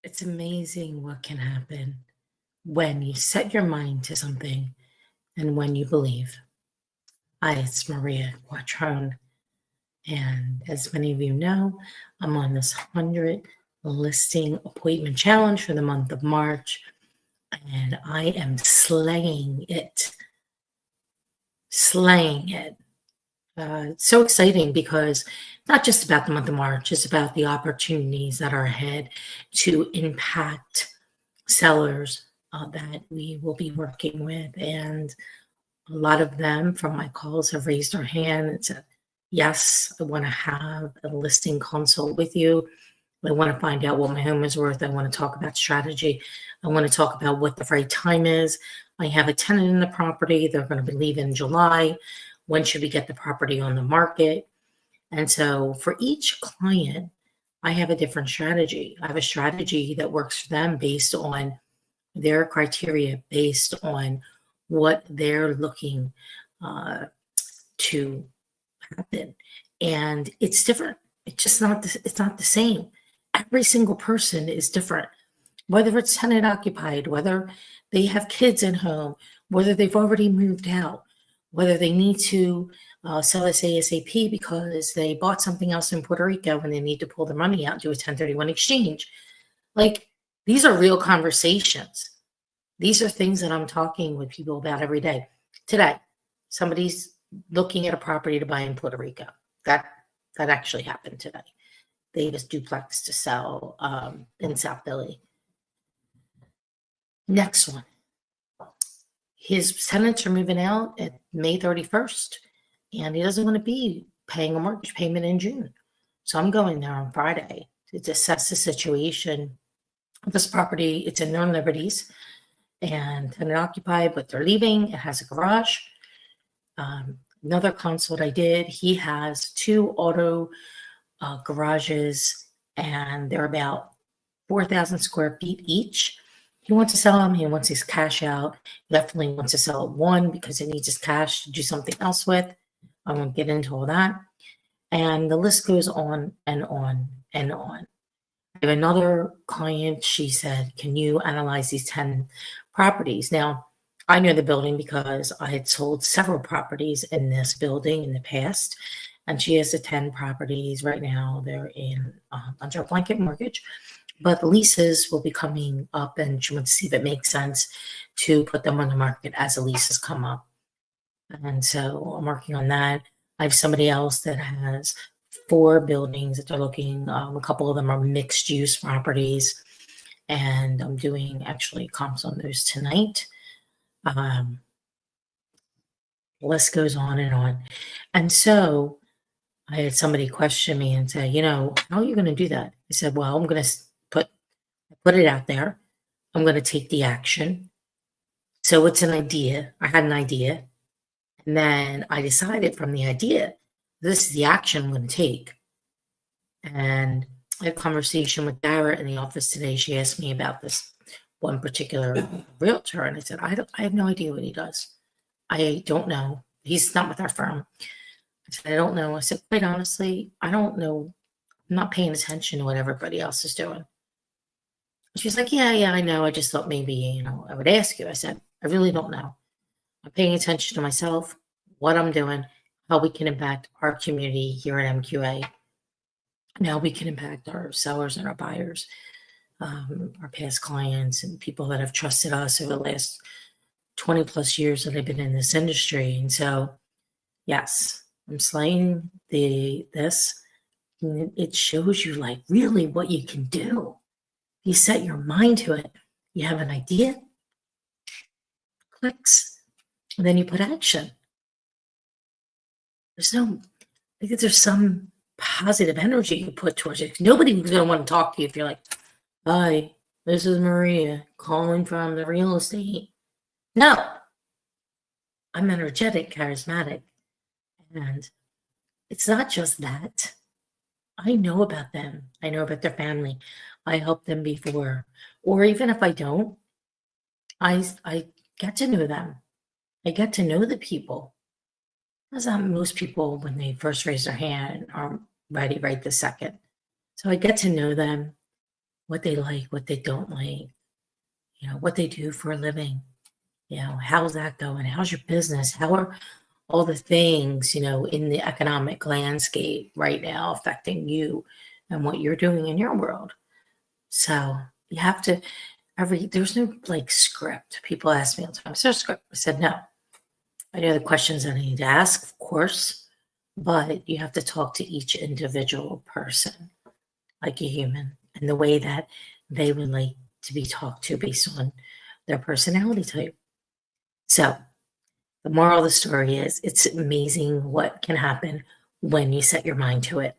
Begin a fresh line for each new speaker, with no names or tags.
It's amazing what can happen when you set your mind to something and when you believe. Hi, it's Maria Quattrone, and as many of you know, I'm on this 100 listing appointment challenge for the month of March, and I am slaying it. Slaying it. It's so exciting because not just about the month of March, it's about the opportunities that are ahead to impact sellers that we will be working with. And a lot of them from my calls have raised their hand and said, yes, I want to have a listing consult with you. I want to find out what my home is worth. I want to talk about strategy. I want to talk about what the right time is. I have a tenant in the property. They're going to be leaving in July. When should we get the property on the market? And so for each client, I have a different strategy. I have a strategy that works for them based on their criteria, based on what they're looking to happen. And it's different. It's not the same. Every single person is different, whether it's tenant occupied, whether they have kids at home, whether they've already moved out, whether they need to sell this ASAP because they bought something else in Puerto Rico and they need to pull the money out and do a 1031 exchange. Like, these are real conversations. These are things that I'm talking with people about every day. Today, somebody's looking at a property to buy in Puerto Rico. That actually happened today. They have a duplex to sell in South Philly. Next one. His tenants are moving out at May 31st, and he doesn't want to be paying a mortgage payment in June. So I'm going there on Friday to assess the situation. This property, it's in Northern Liberties and tenant occupied, but they're leaving. It has a garage. Another consult I did, he has 2 auto garages, and they're about 4,000 square feet each. He wants to sell them. He wants his cash out. He definitely wants to sell one because he needs his cash to do something else with. I won't get into all that. And the list goes on and on and on. I have another client. She said, can you analyze these 10 properties? Now, I know the building because I had sold several properties in this building in the past. And she has the 10 properties right now. They're in under a blanket mortgage. But the leases will be coming up, and she wants to see if it makes sense to put them on the market as the leases come up. And so I'm working on that. I have somebody else that has 4 buildings that they're looking. A couple of them are mixed use properties, and I'm doing actually comps on those tonight. The list goes on and on. And so I had somebody question me and say, how are you going to do that? I said, well, I'm going to put it out there. I'm going to take the action. So it's an idea. I had an idea. And then I decided from the idea, this is the action I'm going to take. And I had a conversation with Dara in the office today. She asked me about this one particular realtor. And I said, I have no idea what he does. I don't know. He's not with our firm. I said, I don't know. I said, quite honestly, I don't know. I'm not paying attention to what everybody else is doing. She's like, yeah, I know. I just thought maybe, I would ask you. I said, I really don't know. I'm paying attention to myself, what I'm doing, how we can impact our community here at MQA, and how we can impact our sellers and our buyers, our past clients and people that have trusted us over the last 20 plus years that I've been in this industry. And so, yes, I'm slaying this. It shows you like really what you can do. You set your mind to it. You have an idea, clicks, and then you put action. I think there's some positive energy you put towards it. Nobody's going to want to talk to you if you're like, hi, this is Maria calling from the real estate. No, I'm energetic, charismatic. And it's not just that. I know about them. I know about their family. I helped them before. Or even if I don't, I get to know them. I get to know the people. Because most people, when they first raise their hand, aren't ready right this second. So I get to know them. what they like, what they don't like, what they do for a living. How's that going? How's your business? How are all the things, in the economic landscape right now affecting you and what you're doing in your world? So you have to, there's no like script. People ask me all the time, is there a script? I said, no. I know the questions I need to ask, of course, but you have to talk to each individual person like a human and the way that they would like to be talked to based on their personality type. So the moral of the story is it's amazing what can happen when you set your mind to it.